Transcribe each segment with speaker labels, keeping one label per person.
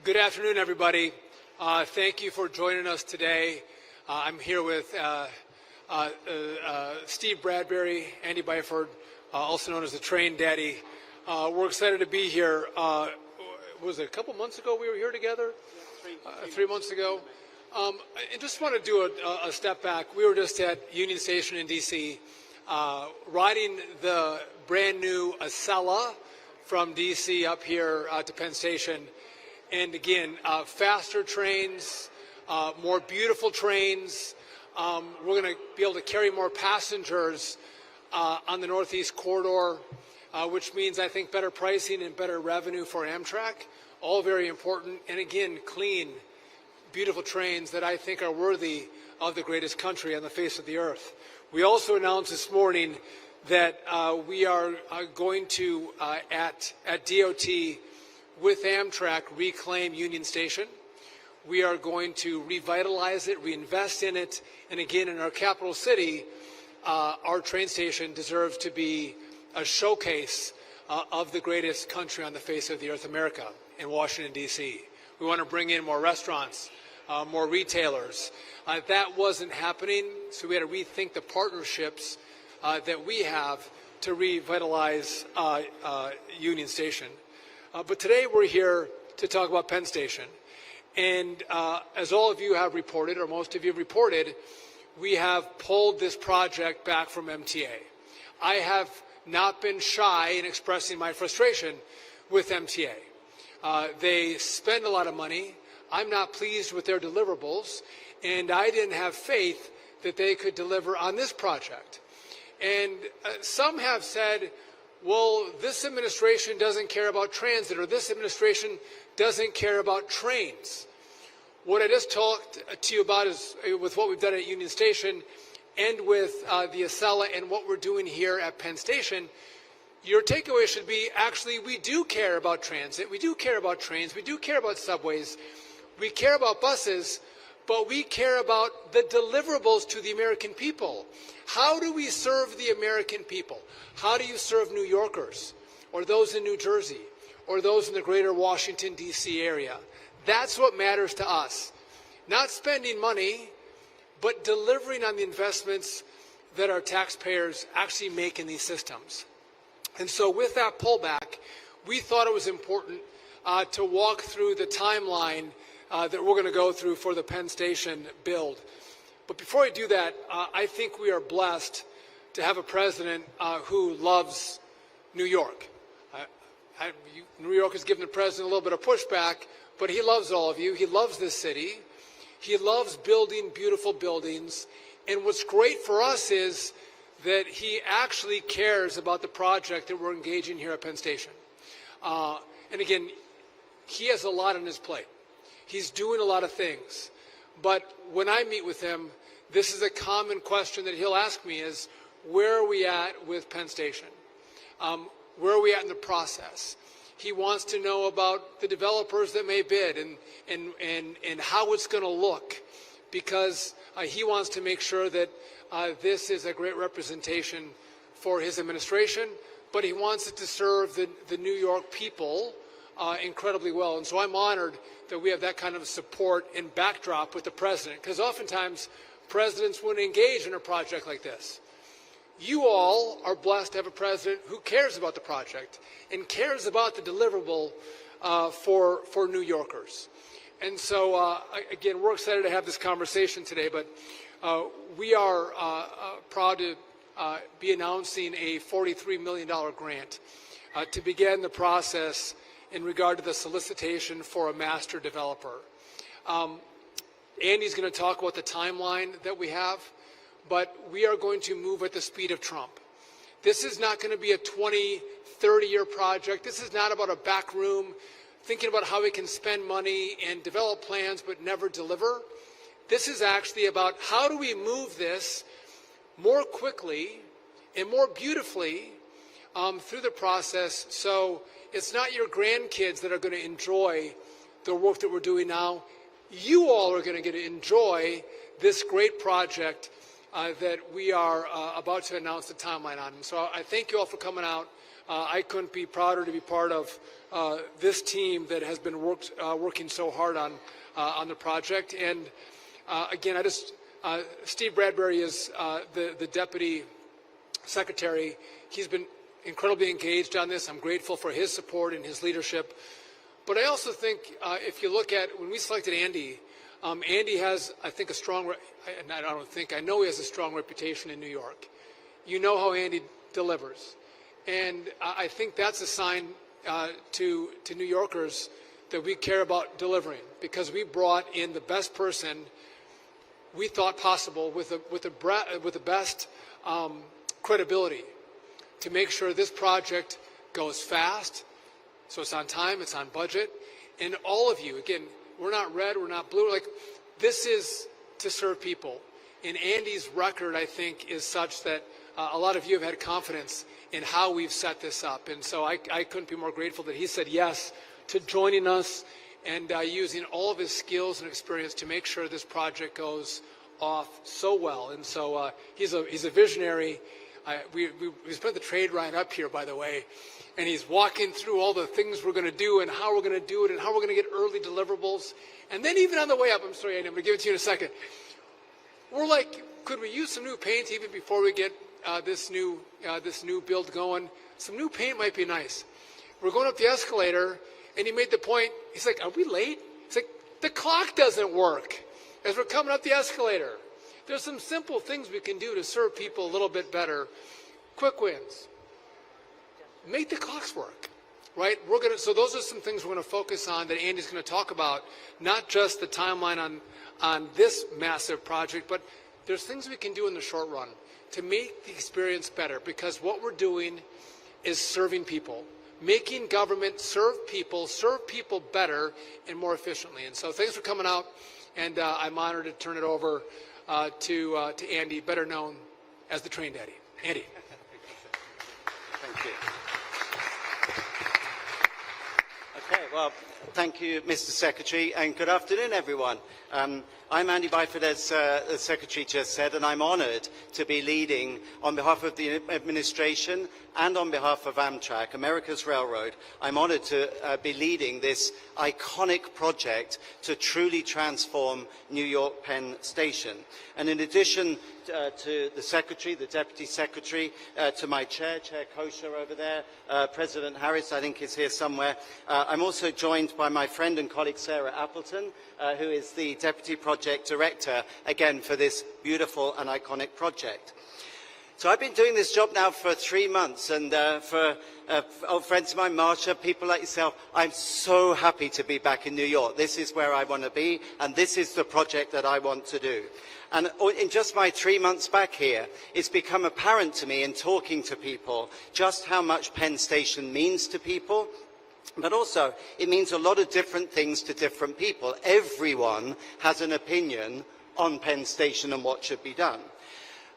Speaker 1: Good afternoon, everybody. Thank you for joining us today. I'm here with Steve Bradbury, Andy Byford, also known as the Train Daddy. We're excited to be here. Was it a couple months ago we were here together? 3 months ago. I just want to do a step back. We were just at Union Station in D.C. Riding the brand new Acela from D.C. up here to Penn Station. And again, faster trains, more beautiful trains. We're going to be able to carry more passengers on the Northeast Corridor, which means, I think, better pricing and better revenue for Amtrak. All very important. And again, clean, beautiful trains that I think are worthy of the greatest country on the face of the earth. We also announced this morning that we are going to, at DOT, with Amtrak, reclaim Union Station. We are going to revitalize it, reinvest in it, and again, in our capital city, our train station deserves to be a showcase of the greatest country on the face of the earth, America, in Washington, D.C. We want to bring in more restaurants, more retailers. That wasn't happening, so we had to rethink the partnerships that we have to revitalize Union Station. But today we're here to talk about Penn Station. And as all of you have reported, or most of you have reported, we have pulled this project back from MTA. I have not been shy in expressing my frustration with MTA. They spend a lot of money. I'm not pleased with their deliverables, and I didn't have faith that they could deliver on this project. And some have said, well, this administration doesn't care about transit, or this administration doesn't care about trains. What I just talked to you about is with what we've done at Union Station and with the Acela and what we're doing here at Penn Station, your takeaway should be, actually, we do care about transit, we do care about trains, we do care about subways, we care about buses, but we care about the deliverables to the American people. How do we serve the American people? How do you serve New Yorkers, or those in New Jersey, or those in the greater Washington, D.C. area? That's what matters to us. Not spending money, but delivering on the investments that our taxpayers actually make in these systems. And so with that pullback, we thought it was important to walk through the timeline that we're going to go through for the Penn Station build. But before I do that, I think we are blessed to have a president who loves New York. New York has given the president a little bit of pushback, but he loves all of you. He loves this city. He loves building beautiful buildings. And what's great for us is that he actually cares about the project that we're engaging here at Penn Station. And again, he has a lot on his plate. He's doing a lot of things. But when I meet with him, this is a common question that he'll ask me is, where are we at with Penn Station? Where are we at in the process? He wants to know about the developers that may bid and how it's going to look, because he wants to make sure that this is a great representation for his administration, but he wants it to serve the New York people incredibly well. And so I'm honored that we have that kind of support and backdrop with the president, because oftentimes presidents wouldn't engage in a project like this. You all are blessed to have a president who cares about the project and cares about the deliverable for New Yorkers. And so, again, we're excited to have this conversation today, but we are proud to be announcing a $43 million grant to begin the process in regard to the solicitation for a master developer. Andy's going to talk about the timeline that we have, but we are going to move at the speed of Trump. This is not going to be a 20, 30-year project. This is not about a back room thinking about how we can spend money and develop plans but never deliver. This is actually about how do we move this more quickly and more beautifully through the process, so it's not your grandkids that are going to enjoy the work that we're doing now. You all are going to get to enjoy this great project that we are about to announce the timeline on. And so I thank you all for coming out. I couldn't be prouder to be part of this team that has been working so hard on the project. And again, Steve Bradbury is the deputy secretary. He's been incredibly engaged on this. I'm grateful for his support and his leadership. But I also think if you look at when we selected Andy, Andy has, I think, I know he has a strong reputation in New York. You know how Andy delivers. And I think that's a sign to New Yorkers that we care about delivering, because we brought in the best person we thought possible with the best credibility to make sure this project goes fast, so it's on time, it's on budget. And all of you, again, we're not red, we're not blue, like this is to serve people. And Andy's record, I think, is such that a lot of you have had confidence in how we've set this up. And so I couldn't be more grateful that he said yes to joining us and using all of his skills and experience to make sure this project goes off so well. And so he's a visionary. We spent the trade ride up here, by the way, and he's walking through all the things we're going to do and how we're going to do it and how we're going to get early deliverables. And then even on the way up, I'm sorry, Andy, I'm going to give it to you in a second. We're like, could we use some new paint even before we get this new build going? Some new paint might be nice. We're going up the escalator, and he made the point. He's like, "Are we late?" He's like, "The clock doesn't work." As we're coming up the escalator, there's some simple things we can do to serve people a little bit better. Quick wins. Make the clocks work, right? So those are some things we're going to focus on that Andy's going to talk about. Not just the timeline on this massive project, but there's things we can do in the short run to make the experience better, because what we're doing is serving people, making government serve people better and more efficiently. And so thanks for coming out, and I'm honored to turn it over to Andy, better known as the Train Daddy. Andy.
Speaker 2: Thank you. Okay, well, thank you, Mr. Secretary, and good afternoon, everyone. I'm Andy Byford, as the Secretary just said, and I'm honoured to be leading, on behalf of the administration and on behalf of Amtrak, America's Railroad, I'm honoured to be leading this iconic project to truly transform New York Penn Station. And in addition to the Secretary, the Deputy Secretary, to my Chair Kosher over there, President Harris, I think, is here somewhere. I'm also joined by my friend and colleague Sarah Appleton, who is the Deputy Project Director, again, for this beautiful and iconic project. So I've been doing this job now for 3 months, and for old friends of mine, Marsha, people like yourself, I'm so happy to be back in New York. This is where I want to be, and this is the project that I want to do. And in just my 3 months back here, it's become apparent to me in talking to people just how much Penn Station means to people. But also, it means a lot of different things to different people. Everyone has an opinion on Penn Station and what should be done.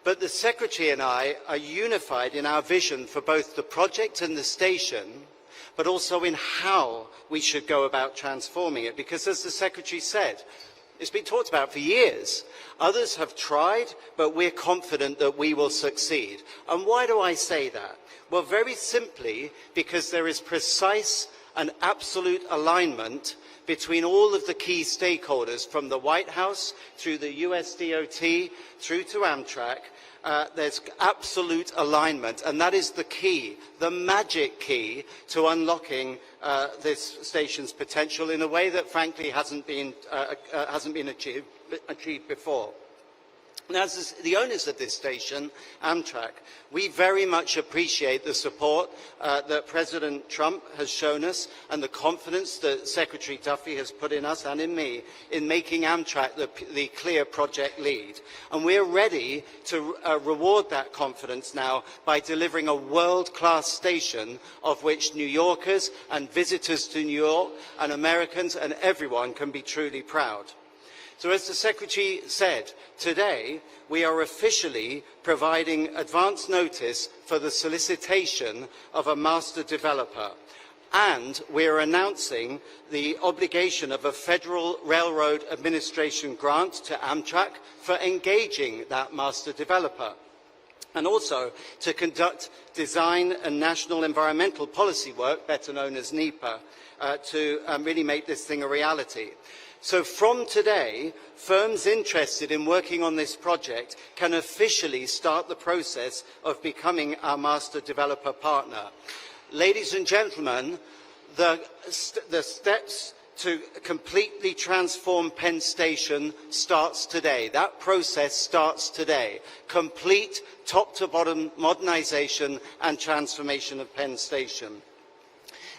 Speaker 2: But the Secretary and I are unified in our vision for both the project and the station, but also in how we should go about transforming it. Because as the Secretary said, it's been talked about for years. Others have tried, but we're confident that we will succeed. And why do I say that? Well, very simply, because there is precise and absolute alignment between all of the key stakeholders, from the White House through the US DOT through to Amtrak. There's absolute alignment, and that is the key, the magic key to unlocking this station's potential in a way that frankly hasn't been achieved before. Now, as the owners of this station, Amtrak, we very much appreciate the support that President Trump has shown us and the confidence that Secretary Duffy has put in us and in me in making Amtrak the clear project lead. And we're ready to reward that confidence now by delivering a world-class station of which New Yorkers and visitors to New York and Americans and everyone can be truly proud. So as the Secretary said, today we are officially providing advance notice for the solicitation of a master developer, and we are announcing the obligation of a Federal Railroad Administration grant to Amtrak for engaging that master developer. and also to conduct design and national environmental policy work, better known as NEPA, to really make this thing a reality. So from today, firms interested in working on this project can officially start the process of becoming our master developer partner. Ladies and gentlemen, the steps to completely transform Penn Station starts today. That process starts today. Complete top-to-bottom modernization and transformation of Penn Station.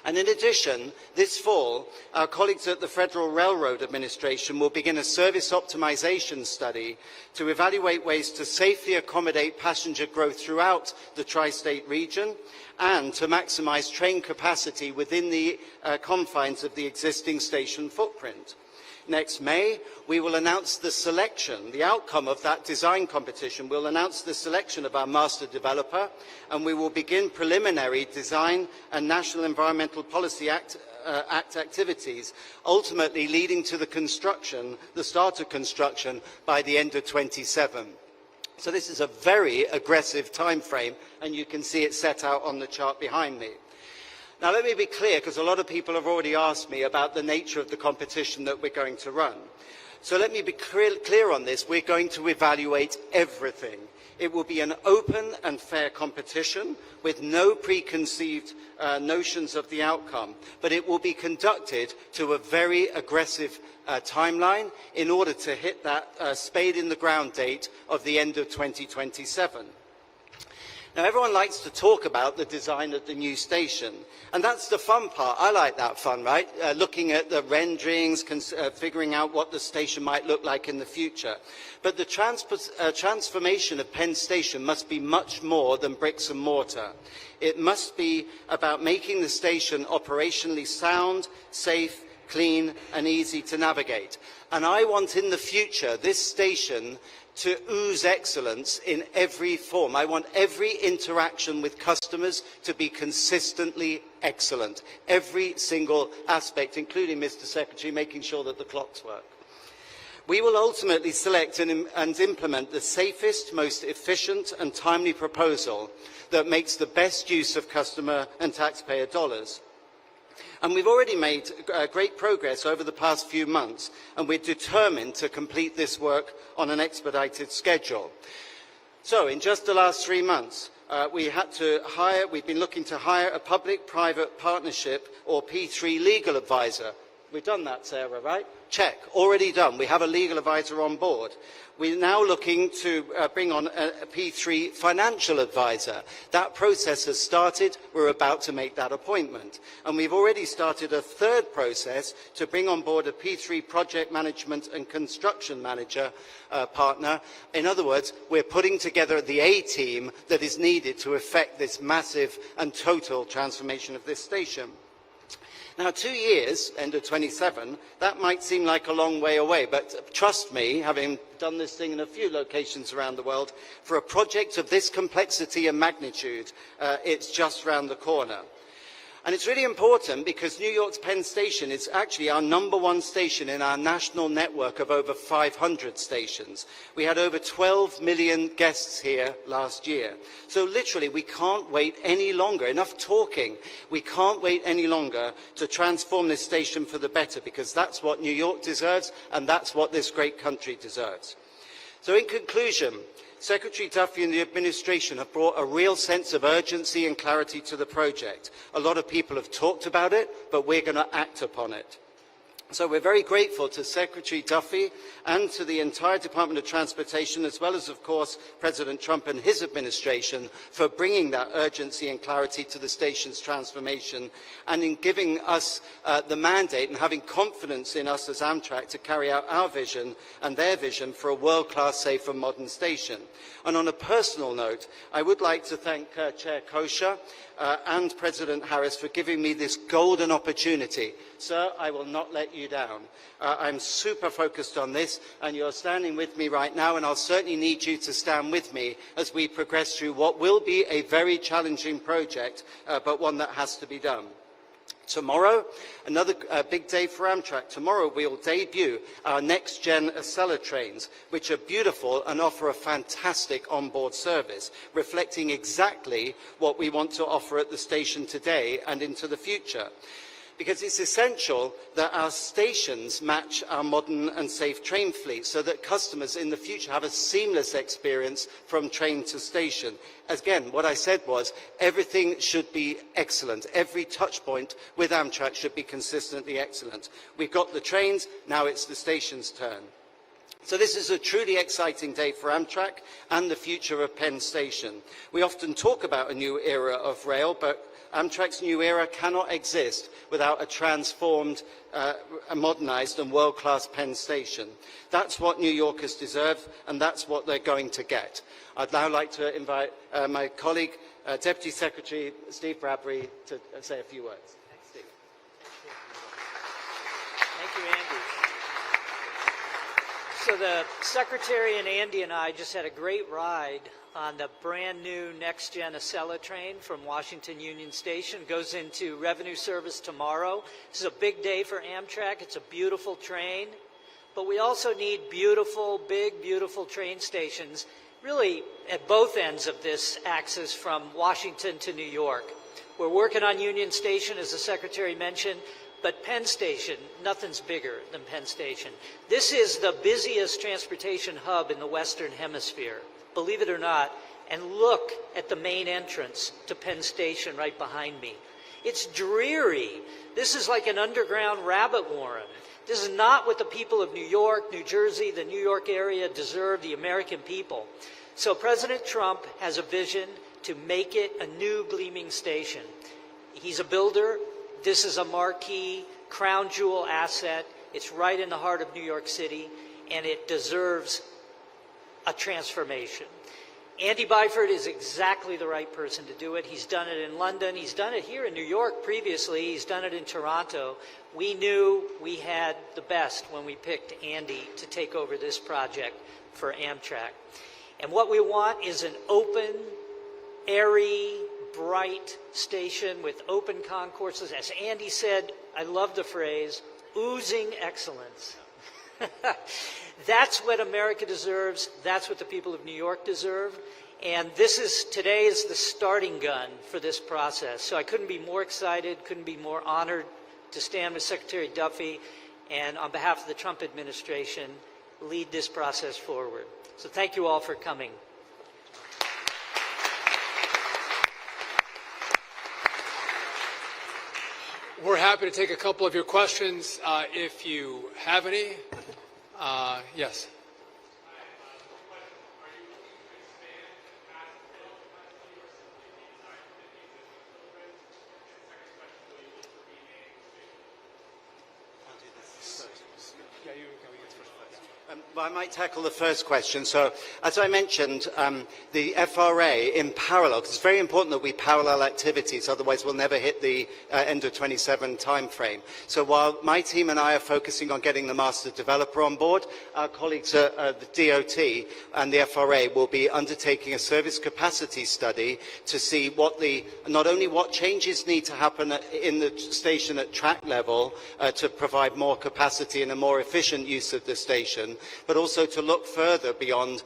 Speaker 2: And in addition, this fall, our colleagues at the Federal Railroad Administration will begin a service optimization study to evaluate ways to safely accommodate passenger growth throughout the tri-state region and to maximize train capacity within the confines of the existing station footprint. Next May, we will announce the outcome of that design competition. We'll announce the selection of our master developer, and we will begin preliminary design and National Environmental Policy Act activities, ultimately leading to the start of construction by the end of 27. So this is a very aggressive time frame, and you can see it set out on the chart behind me. Now, let me be clear, because a lot of people have already asked me about the nature of the competition that we're going to run. So let me be clear on this. We're going to evaluate everything. It will be an open and fair competition with no preconceived notions of the outcome, but it will be conducted to a very aggressive timeline in order to hit that spade in the ground date of the end of 2027. Now, everyone likes to talk about the design of the new station, and that's the fun part. I like that fun, right? Looking at the renderings, figuring out what the station might look like in the future. But the transformation of Penn Station must be much more than bricks and mortar. It must be about making the station operationally sound, safe, clean, and easy to navigate. And I want in the future this station to ooze excellence in every form. I want every interaction with customers to be consistently excellent. Every single aspect, including, Mr. Secretary, making sure that the clocks work. We will ultimately select and implement the safest, most efficient and timely proposal that makes the best use of customer and taxpayer dollars. And we've already made great progress over the past few months, and we're determined to complete this work on an expedited schedule. So, in just the last 3 months, we've been looking to hire a public-private partnership, or P3 legal advisor. We've done that, Sarah, right? Check, already done. We have a legal advisor on board. We're now looking to bring on a P3 financial advisor. That process has started. We're about to make that appointment. And we've already started a third process to bring on board a P3 project management and construction manager partner. In other words, we're putting together the A-team that is needed to effect this massive and total transformation of this station. Now, 2 years, end of 27, that might seem like a long way away, but trust me, having done this thing in a few locations around the world, for a project of this complexity and magnitude, it's just round the corner. And it's really important because New York's Penn Station is actually our #1 station in our national network of over 500 stations. We had over 12 million guests here last year. So literally, we can't wait any longer. Enough talking. We can't wait any longer to transform this station for the better, because that's what New York deserves and that's what this great country deserves. So in conclusion, Secretary Duffy and the administration have brought a real sense of urgency and clarity to the project. A lot of people have talked about it, but we're going to act upon it. So we're very grateful to Secretary Duffy and to the entire Department of Transportation, as well as, of course, President Trump and his administration, for bringing that urgency and clarity to the station's transformation and in giving us the mandate and having confidence in us as Amtrak to carry out our vision and their vision for a world-class, safe and modern station. And on a personal note, I would like to thank Chair Kosher and President Harris for giving me this golden opportunity. Sir, I will not let you down. I'm super focused on this, and you're standing with me right now, and I'll certainly need you to stand with me as we progress through what will be a very challenging project, but one that has to be done. Tomorrow, another big day for Amtrak. Tomorrow we'll debut our next-gen Acela trains, which are beautiful and offer a fantastic onboard service, reflecting exactly what we want to offer at the station today and into the future. Because it's essential that our stations match our modern and safe train fleet so that customers in the future have a seamless experience from train to station. Again, what I said was everything should be excellent. Every touch point with Amtrak should be consistently excellent. We've got the trains, now it's the station's turn. So this is a truly exciting day for Amtrak and the future of Penn Station. We often talk about a new era of rail, but Amtrak's new era cannot exist without a transformed, modernized and world-class Penn Station. That's what New Yorkers deserve, and that's what they're going to get. I'd now like to invite my colleague, Deputy Secretary Steve Bradbury, to say a few words. Steve.
Speaker 3: Thank you, Andy. So the Secretary and Andy and I just had a great ride on the brand new next-gen Acela train from Washington Union Station. Goes into revenue service tomorrow. This is a big day for Amtrak. It's a beautiful train. But we also need beautiful, big, beautiful train stations, really at both ends of this axis from Washington to New York. We're working on Union Station, as the Secretary mentioned, but Penn Station, nothing's bigger than Penn Station. This is the busiest transportation hub in the Western Hemisphere, believe it or not, and look at the main entrance to Penn Station right behind me. It's dreary. This is like an underground rabbit warren. This is not what the people of New York, New Jersey, the New York area deserve, the American people. So President Trump has a vision to make it a new gleaming station. He's a builder. This is a marquee, crown jewel asset. It's right in the heart of New York City, and it deserves a transformation. Andy Byford is exactly the right person to do it. He's done it in London. He's done it here in New York previously. He's done it in Toronto. We knew we had the best when we picked Andy to take over this project for Amtrak. And what we want is an open, airy, bright station with open concourses. As Andy said, I love the phrase, oozing excellence. That's what America deserves. That's what the people of New York deserve. And today is the starting gun for this process. So I couldn't be more excited, couldn't be more honored to stand with Secretary Duffy and on behalf of the Trump administration, lead this process forward. So thank you all for coming.
Speaker 1: We're happy to take a couple of your questions if you have any. Yes.
Speaker 2: Well, I might tackle the first question. So, as I mentioned, the FRA in parallel, because it's very important that we parallel activities, otherwise we'll never hit the end of 27 timeframe. So while my team and I are focusing on getting the master developer on board, our colleagues at the DOT and the FRA will be undertaking a service capacity study to see not only what changes need to happen in the station at track level to provide more capacity and a more efficient use of the station, but also to look further beyond,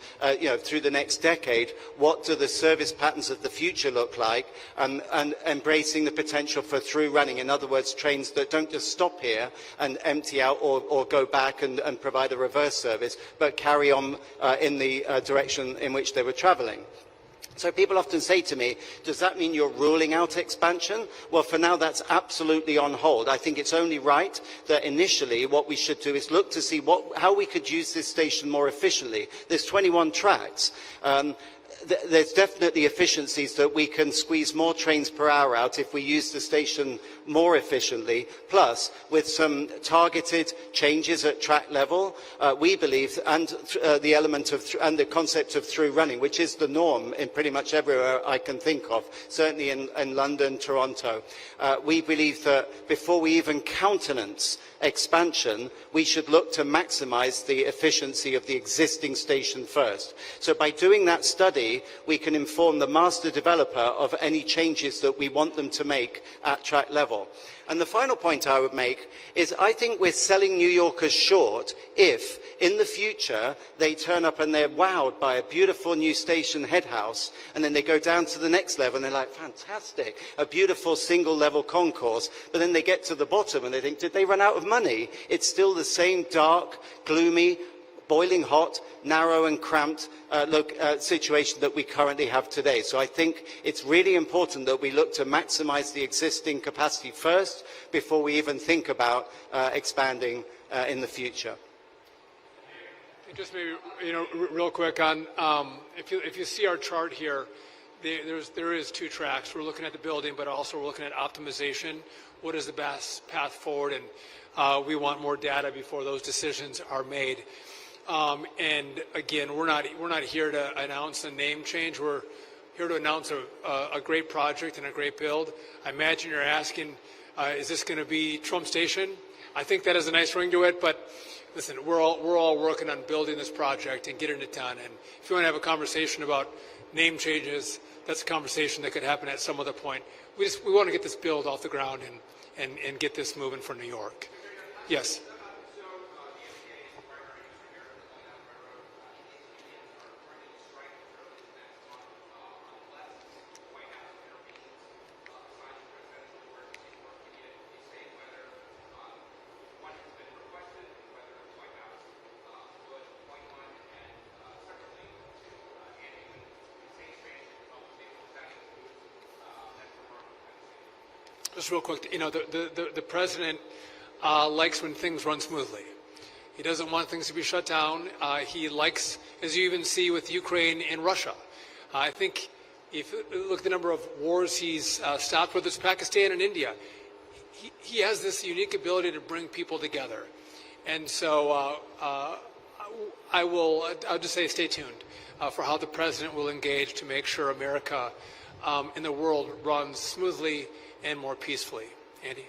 Speaker 2: through the next decade, what do the service patterns of the future look like, and embracing the potential for through running. In other words, trains that don't just stop here and empty out or go back and provide a reverse service, but carry on in the direction in which they were traveling. So people often say to me, does that mean you're ruling out expansion? Well, for now, that's absolutely on hold. I think it's only right that initially what we should do is look to see how we could use this station more efficiently. There's 21 tracks. There's definitely efficiencies that we can squeeze more trains per hour out if we use the station more efficiently. Plus, with some targeted changes at track level, we believe, and the element of and the concept of through running, which is the norm in pretty much everywhere I can think of, certainly in London, Toronto. We believe that before we even countenance expansion, we should look to maximize the efficiency of the existing station first. So by doing that study, study, we can inform the master developer of any changes that we want them to make at track level. And the final point I would make is I think we're selling New Yorkers short if, in the future, they turn up and they're wowed by a beautiful new station head house, and then they go down to the next level and they're like, fantastic, a beautiful single-level concourse, but then they get to the bottom and they think, did they run out of money? It's still the same dark, gloomy, boiling hot, narrow and cramped situation that we currently have today. So I think it's really important that we look to maximize the existing capacity first before we even think about expanding in the future.
Speaker 1: Just maybe, real quick on, if you see our chart here, there is 2 tracks. We're looking at the building, but also we're looking at optimization. What is the best path forward? And we want more data before those decisions are made. And again, we're not here to announce a name change. We're here to announce a great project and a great build. I imagine you're asking, is this going to be Trump Station? I think that has a nice ring to it, but listen, we're all working on building this project and getting it done. And if you want to have a conversation about name changes, that's a conversation that could happen at some other point. We want to get this build off the ground and get this moving for New York. Yes. Just real quick, the president likes when things run smoothly. He doesn't want things to be shut down. He likes, as you even see with Ukraine and Russia. I think if you look at the number of wars he's stopped, whether it's Pakistan and India, he has this unique ability to bring people together. And so I'll just say stay tuned for how the president will engage to make sure America and the world runs smoothly and more peacefully. Andy?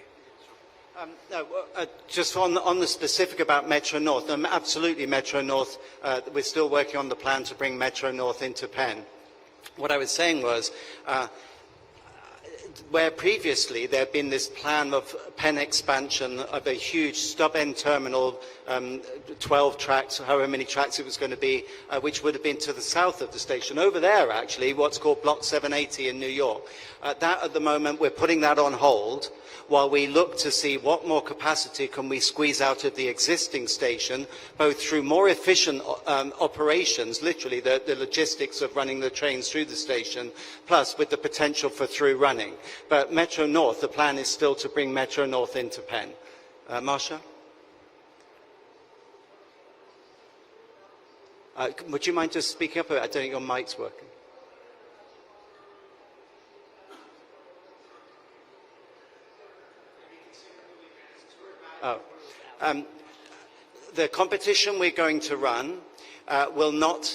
Speaker 2: Just on the specific about Metro North, absolutely Metro North, we're still working on the plan to bring Metro North into Penn. What I was saying was, where previously there had been this plan of Penn expansion of a huge stub-end terminal, 12 tracks, however many tracks it was going to be, which would have been to the south of the station. Over there, actually, what's called Block 780 in New York. That, at the moment, we're putting that on hold while we look to see what more capacity can we squeeze out of the existing station, both through more efficient operations, literally the logistics of running the trains through the station, plus with the potential for through running. But Metro North, the plan is still to bring Metro North into Penn. Marsha? Would you mind just speaking up a bit? I don't think your mic's working. Oh. The competition we're going to run will not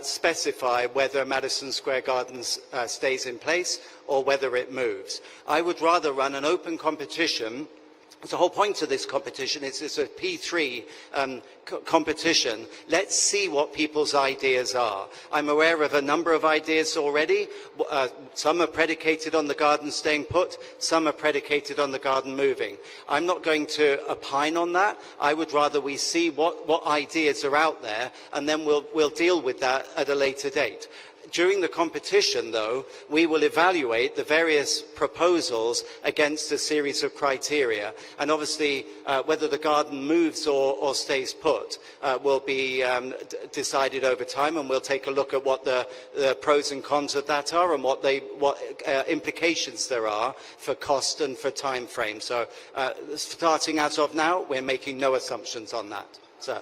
Speaker 2: specify whether Madison Square Gardens stays in place or whether it moves. I would rather run an open competition. The whole point of this competition is it's a P3 competition. Let's see what people's ideas are. I'm aware of a number of ideas already. Some are predicated on the garden staying put. Some are predicated on the garden moving. I'm not going to opine on that. I would rather we see what ideas are out there, and then we'll deal with that at a later date. During the competition, though, we will evaluate the various proposals against a series of criteria. And obviously, whether the garden moves or stays put will be decided over time, and we'll take a look at what the pros and cons of that are and what implications there are for cost and for time frame. So starting as of now, we're making no assumptions on that. So.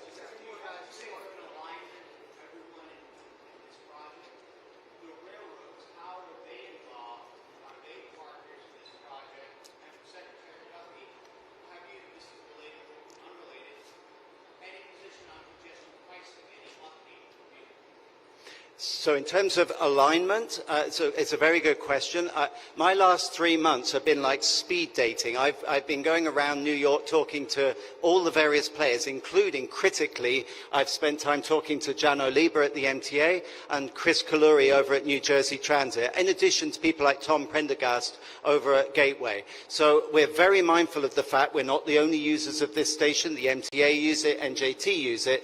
Speaker 2: So in terms of alignment, so it's a very good question. My last 3 months have been like speed dating. I've been going around New York talking to all the various players, including, critically, I've spent time talking to Jano Lieber at the MTA and Chris Kaluri over at New Jersey Transit, in addition to people like Tom Prendergast over at Gateway. So we're very mindful of the fact we're not the only users of this station. The MTA use it, NJT use it.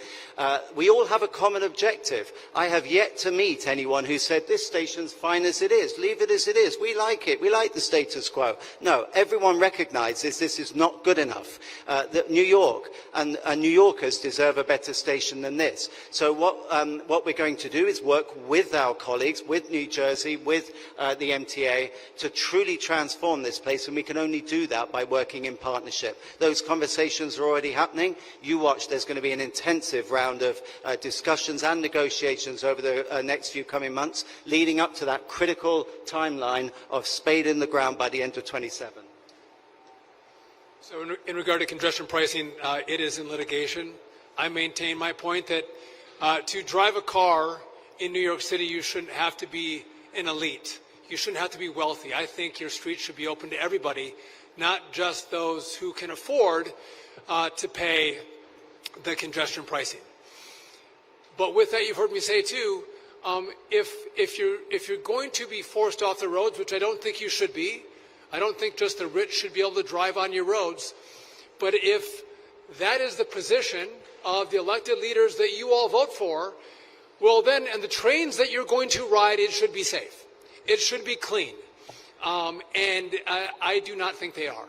Speaker 2: We all have a common objective. I have yet to meet anyone who said this station's fine as it is, leave it as it is, we like it, we like the status quo. No, everyone recognizes this is not good enough, that New York and New Yorkers deserve a better station than this. So what we're going to do is work with our colleagues, with New Jersey, with the MTA, to truly transform this place, and we can only do that by working in partnership. Those conversations are already happening. You watch, there's going to be an intensive round of discussions and negotiations over the next few coming months, leading up to that critical timeline of spade in the ground by the end of 27.
Speaker 1: So in regard to congestion pricing, it is in litigation. I maintain my point that to drive a car in New York City, you shouldn't have to be an elite. You shouldn't have to be wealthy. I think your streets should be open to everybody, not just those who can afford to pay the congestion pricing. But with that, you've heard me say too, if you're going to be forced off the roads, which I don't think you should be, I don't think just the rich should be able to drive on your roads, but if that is the position of the elected leaders that you all vote for, well then, and the trains that you're going to ride, it should be safe. It should be clean. And I do not think they are.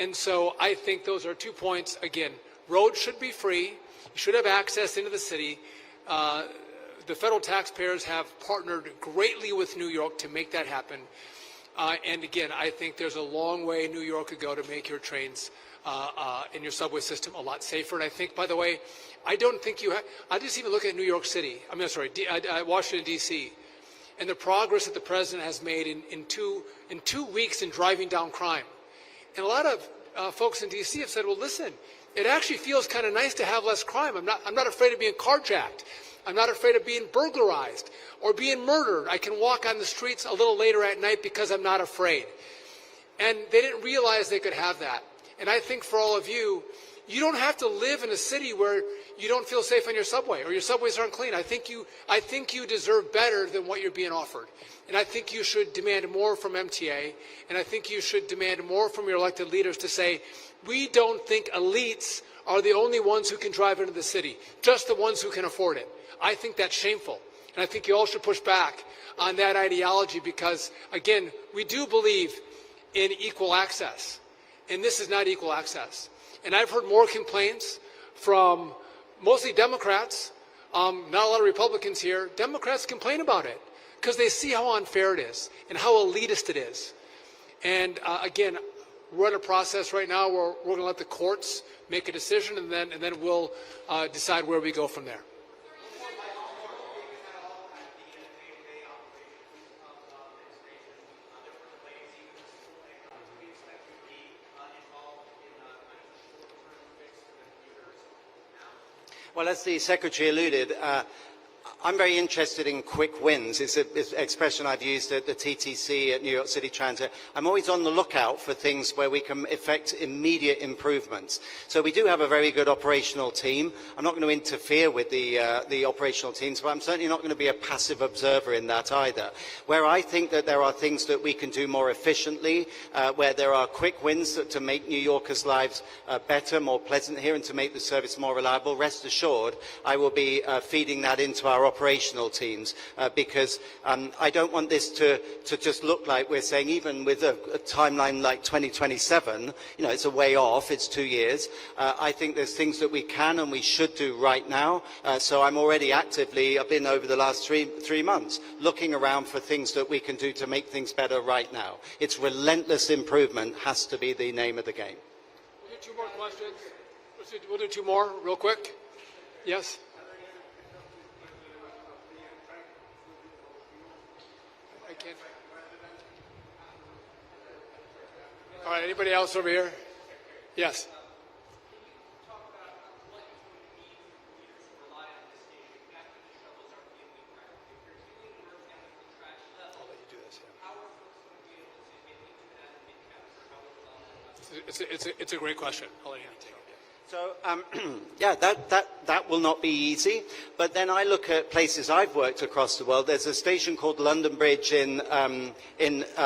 Speaker 1: And so I think those are 2 points. Again, roads should be free. You should have access into the city. The federal taxpayers have partnered greatly with New York to make that happen. And again, I think there's a long way New York could go to make your trains and your subway system a lot safer. And I think, by the way, I don't think you have, I just even look at New York City, Washington, D.C., and the progress that the president has made in 2 weeks in driving down crime. And a lot of folks in D.C. have said, well, listen, it actually feels kind of nice to have less crime. I'm not afraid of being carjacked. I'm not afraid of being burglarized or being murdered. I can walk on the streets a little later at night because I'm not afraid. And they didn't realize they could have that. And I think for all of you, you don't have to live in a city where you don't feel safe on your subway or your subways aren't clean. I think you deserve better than what you're being offered. And I think you should demand more from MTA, and I think you should demand more from your elected leaders to say, we don't think elites are the only ones who can drive into the city, just the ones who can afford it. I think that's shameful. And I think you all should push back on that ideology because, again, we do believe in equal access. And this is not equal access. And I've heard more complaints from mostly Democrats, not a lot of Republicans here. Democrats complain about it because they see how unfair it is and how elitist it is. And again, we're in a process right now where we're going to let the courts make a decision, and then we'll decide where we go from there.
Speaker 2: Well, as the Secretary alluded, I'm very interested in quick wins. It's an expression I've used at the TTC at New York City Transit. I'm always on the lookout for things where we can effect immediate improvements. So we do have a very good operational team. I'm not going to interfere with the operational teams, but I'm certainly not going to be a passive observer in that either. Where I think that there are things that we can do more efficiently, where there are quick wins to make New Yorkers' lives better, more pleasant here, and to make the service more reliable, rest assured, I will be feeding that into our operational teams because I don't want this to just look like we're saying, even with a timeline like 2027, it's a way off, it's 2 years. I think there's things that we can and we should do right now. So I'm already actively, I've been over the last three months, looking around for things that we can do to make things better right now. It's relentless improvement has to be the name of the game.
Speaker 1: We'll do 2 more questions. We'll do 2 more real quick. Yes? All right, anybody else over here? Yes. It's a great question. I'll let Andy take it.
Speaker 2: So, yeah, that will not be easy. But then I look at places I've worked across the world. There's a station called London Bridge in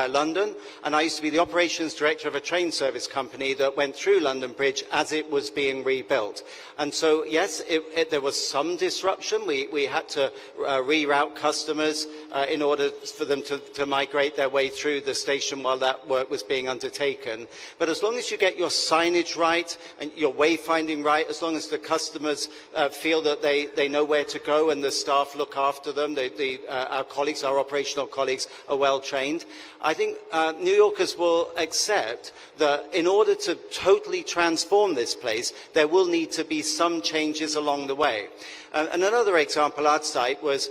Speaker 2: London, and I used to be the operations director of a train service company that went through London Bridge as it was being rebuilt. And so, yes, there was some disruption. We had to reroute customers in order for them to migrate their way through the station while that work was being undertaken. But as long as you get your signage right and your wayfinding right, as long as the customers feel that they know where to go and the staff look after them, our colleagues, our operational colleagues are well trained, I think New Yorkers will accept that in order to totally transform this place, there will need to be some changes along the way. And another example I'd cite was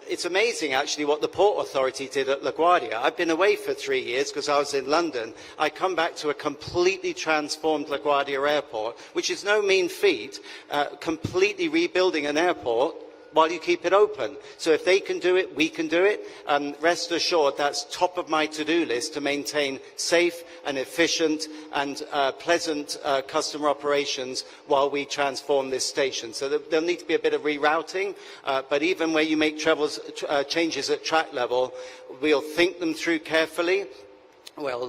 Speaker 2: it's amazing, actually, what the Port Authority did at LaGuardia. I've been away for 3 years because I was in London. I come back to a completely transformed LaGuardia airport, which is no mean feat, completely rebuilding an airport while you keep it open. So if they can do it, we can do it. Rest assured, that's top of my to-do list to maintain safe and efficient and pleasant customer operations while we transform this station. So there'll need to be a bit of rerouting, but even where you make changes at track level, we'll think them through carefully. We'll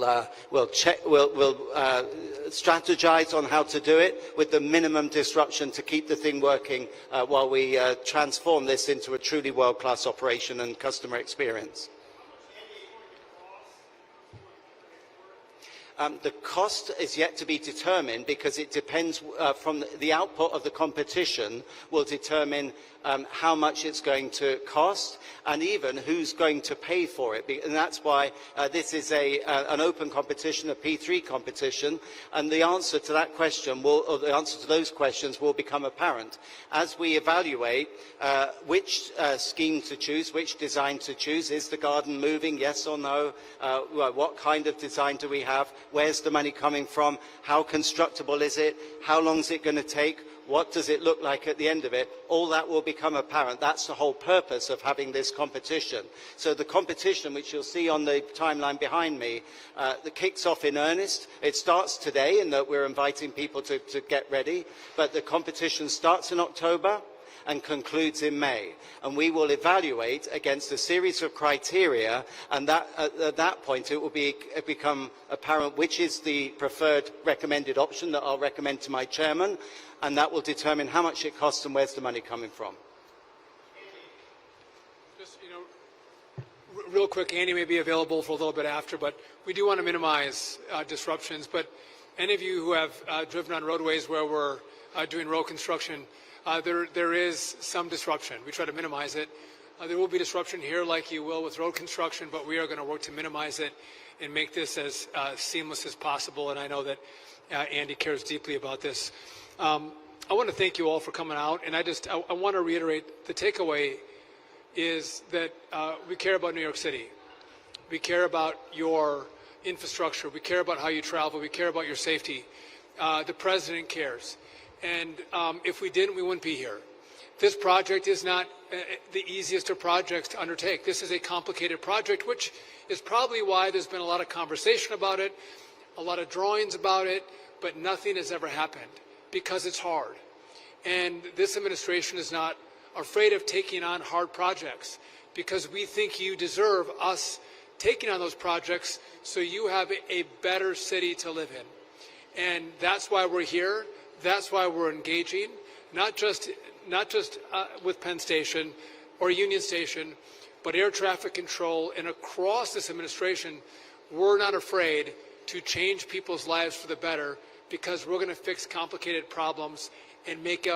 Speaker 2: strategize on how to do it with the minimum disruption to keep the thing working while we transform this into a truly world-class operation and customer experience. The cost is yet to be determined because it depends from the output of the competition will determine how much it's going to cost and even who's going to pay for it. And that's why this is an open competition, a P3 competition, and the answer to that question or the answer to those questions will become apparent as we evaluate which scheme to choose, which design to choose. Is the garden moving, yes or no? What kind of design do we have? Where's the money coming from? How constructible is it? How long is it going to take? What does it look like at the end of it? All that will become apparent. That's the whole purpose of having this competition. So the competition, which you'll see on the timeline behind me, that kicks off in earnest. It starts today in that we're inviting people to get ready, but the competition starts in October and concludes in May. And we will evaluate against a series of criteria, and at that point it will become apparent which is the preferred recommended option that I'll recommend to my chairman, and that will determine how much it costs and where's the money coming from.
Speaker 1: Just, real quick, Andy may be available for a little bit after, but we do want to minimize disruptions. But any of you who have driven on roadways where we're doing road construction, there is some disruption. We try to minimize it. There will be disruption here like you will with road construction, but we are going to work to minimize it and make this as seamless as possible. And I know that Andy cares deeply about this. I want to thank you all for coming out. And I want to reiterate the takeaway is that we care about New York City. We care about your infrastructure. We care about how you travel. We care about your safety. The president cares. And if we didn't, we wouldn't be here. This project is not the easiest of projects to undertake. This is a complicated project, which is probably why there's been a lot of conversation about it, a lot of drawings about it, but nothing has ever happened because it's hard. And this administration is not afraid of taking on hard projects because we think you deserve us taking on those projects so you have a better city to live in. And that's why we're here. That's why we're engaging, not just with Penn Station or Union Station, but air traffic control. And across this administration, we're not afraid to change people's lives for the better because we're going to fix complicated problems and make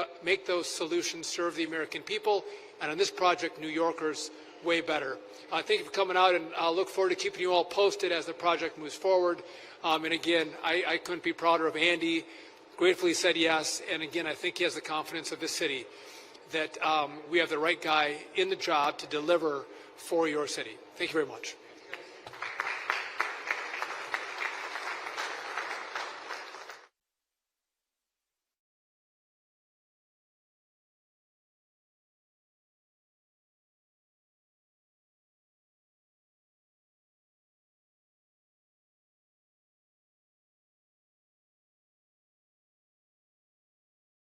Speaker 1: those solutions serve the American people, and on this project, New Yorkers, way better. Thank you for coming out, and I'll look forward to keeping you all posted as the project moves forward. And again, I couldn't be prouder of Andy. Gratefully said yes, and again, I think he has the confidence of this city that we have the right guy in the job to deliver for your city. Thank you very much.